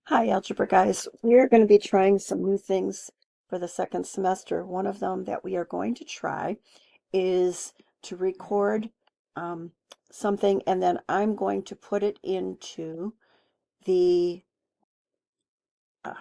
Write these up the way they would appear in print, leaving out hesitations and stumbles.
Hi, algebra guys. We're going to be trying some new things for the second semester. One of them that we are going to try is to record um, something, and then I'm going to put it into the uh,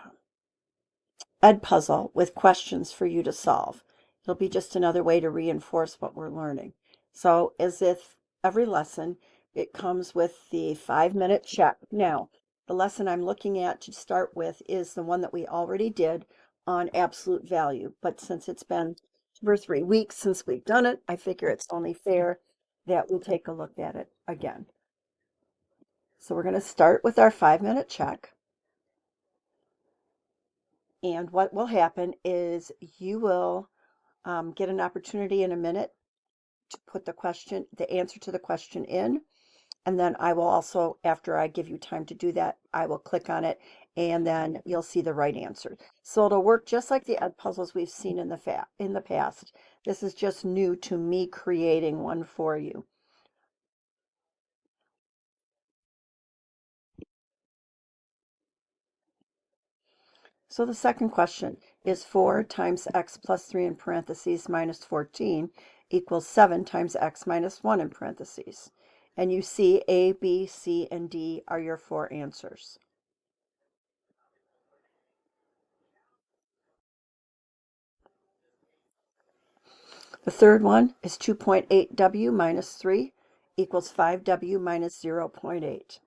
Edpuzzle with questions for you to solve. It'll be just another way to reinforce what we're learning. So, as if every lesson, it comes with the 5-minute check. Now, the lesson I'm looking at to start with is the one that we already did on absolute value. But since it's been 2 or 3 weeks since we've done it, I figure it's only fair that we'll take a look at it again. So, we're going to start with our 5-minute check. And what will happen is you will get an opportunity in a minute to put the answer to the question in. And then I will also, after I give you time to do that, I will click on it and then you'll see the right answer. So it'll work just like the Edpuzzles we've seen in the past. This is just new to me creating one for you. So the second question is 4 times x plus 3 in parentheses minus 14 equals 7 times x minus 1 in parentheses. And you see A, B, C, and D are your 4 answers. The third one is 2.8w minus 3 equals 5w minus 0.8.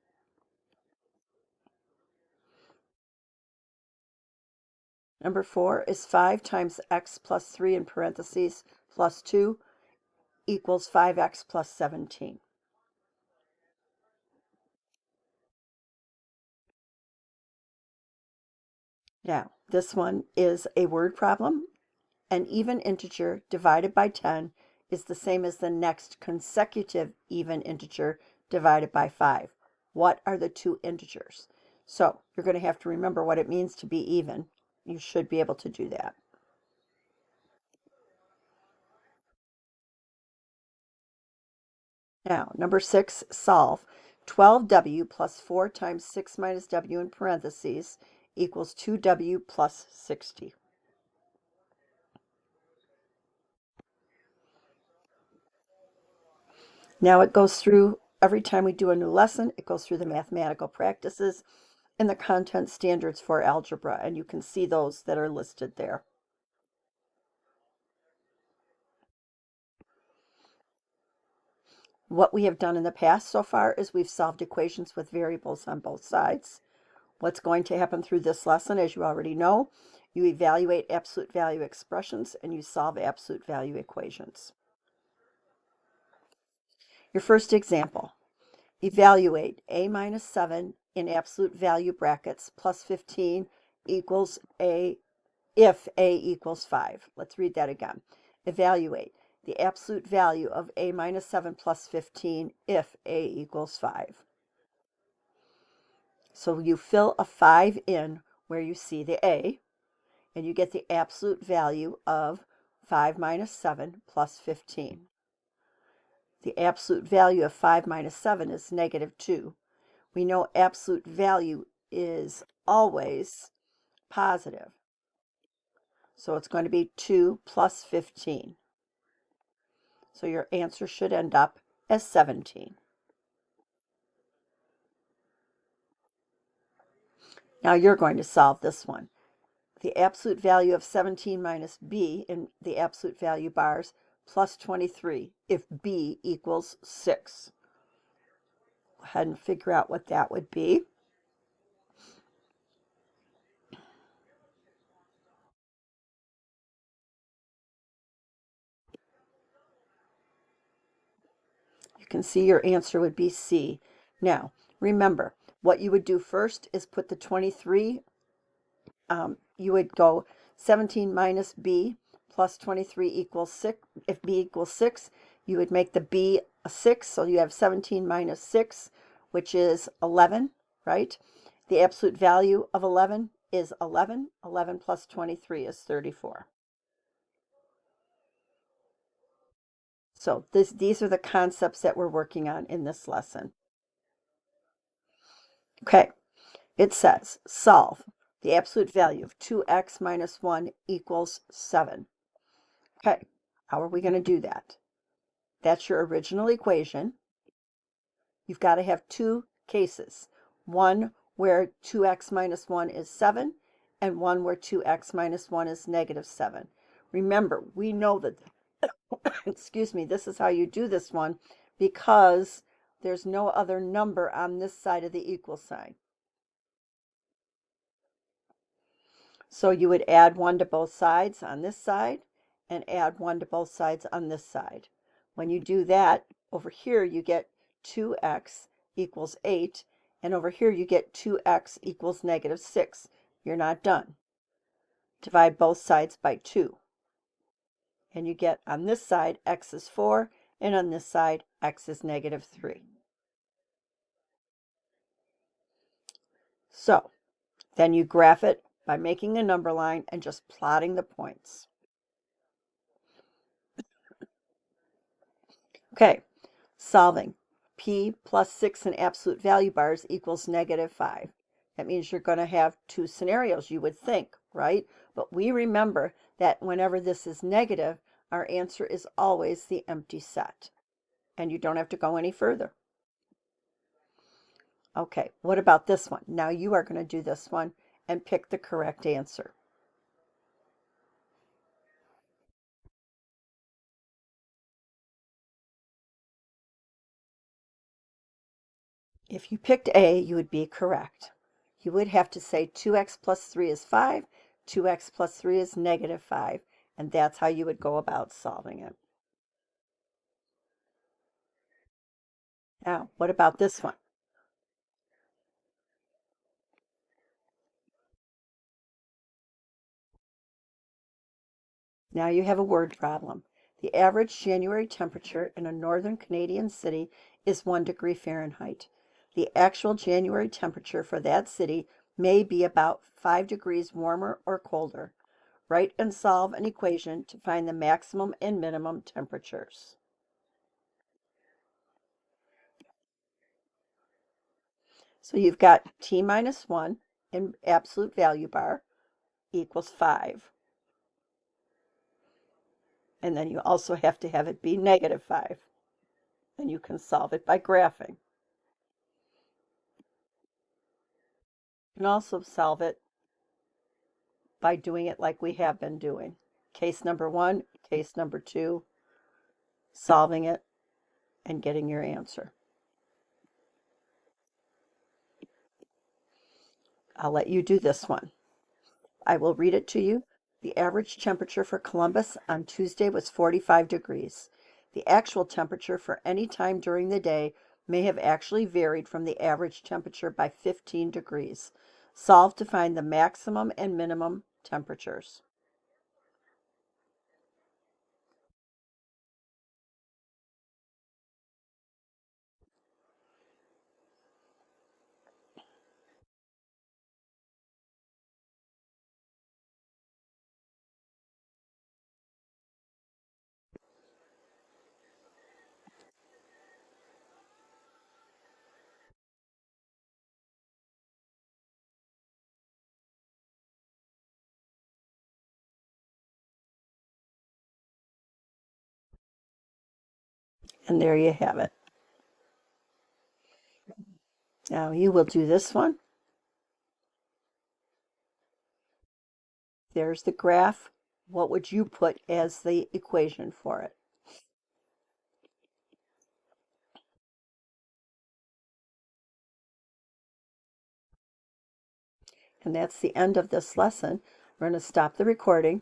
Number 4 is 5 times x plus 3 in parentheses plus 2 equals 5x plus 17. Now, this one is a word problem. An even integer divided by 10 is the same as the next consecutive even integer divided by 5. What are the two integers? So you're going to have to remember what it means to be even. You should be able to do that. Now, number 6, solve. 12w plus 4 times 6 minus w in parentheses equals 2w plus 60. Now it goes through, every time we do a new lesson, it goes through the mathematical practices and the content standards for algebra, and you can see those that are listed there. What we have done in the past so far is we've solved equations with variables on both sides. What's going to happen through this lesson, as you already know, you evaluate absolute value expressions and you solve absolute value equations. Your first example, evaluate a minus 7 in absolute value brackets plus 15 equals a if a equals 5. Let's read that again. Evaluate the absolute value of a minus 7 plus 15 if a equals 5. So you fill a 5 in where you see the a, and you get the absolute value of 5 minus 7 plus 15. The absolute value of 5 minus 7 is negative 2. We know absolute value is always positive. So it's going to be 2 plus 15. So your answer should end up as 17. Now you're going to solve this one. The absolute value of 17 minus b in the absolute value bars plus 23 if b equals 6. Go ahead and figure out what that would be. You can see your answer would be C. Now, remember, what you would do first is put the 23, you would go 17 minus b plus 23 equals 6. If b equals 6, you would make the b a 6, so you have 17 minus 6, which is 11, right? The absolute value of 11 is 11. 11 plus 23 is 34. So these are the concepts that we're working on in this lesson. Okay, it says solve the absolute value of 2x minus 1 equals 7. Okay, how are we going to do that? That's your original equation. You've got to have two cases. One where 2x minus 1 is 7, and one where 2x minus 1 is negative 7. Remember, we know that, excuse me, this is how you do this one because there's no other number on this side of the equal sign. So you would add 1 to both sides on this side and add 1 to both sides on this side. When you do that, over here you get 2x equals 8, and over here you get 2x equals negative 6. You're not done. Divide both sides by 2. And you get on this side x is 4, and on this side x is negative 3. So then you graph it by making a number line and just plotting the points. Okay, solving. P plus 6 in absolute value bars equals negative 5. That means you're going to have two scenarios, you would think, right? But we remember that whenever this is negative, our answer is always the empty set. And you don't have to go any further. Okay, what about this one? Now you are going to do this one and pick the correct answer. If you picked A, you would be correct. You would have to say 2x plus 3 is 5, 2x plus 3 is negative 5, and that's how you would go about solving it. Now, what about this one? Now you have a word problem. The average January temperature in a northern Canadian city is 1 degree Fahrenheit. The actual January temperature for that city may be about 5 degrees warmer or colder. Write and solve an equation to find the maximum and minimum temperatures. So you've got t minus 1 in absolute value bar equals 5. And then you also have to have it be negative 5. And you can solve it by graphing. You can also solve it by doing it like we have been doing. Case number 1, case number 2, solving it and getting your answer. I'll let you do this one. I will read it to you. The average temperature for Columbus on Tuesday was 45 degrees. The actual temperature for any time during the day may have actually varied from the average temperature by 15 degrees. Solve to find the maximum and minimum temperatures. And there you have it. Now you will do this one. There's the graph. What would you put as the equation for it? And that's the end of this lesson. We're going to stop the recording.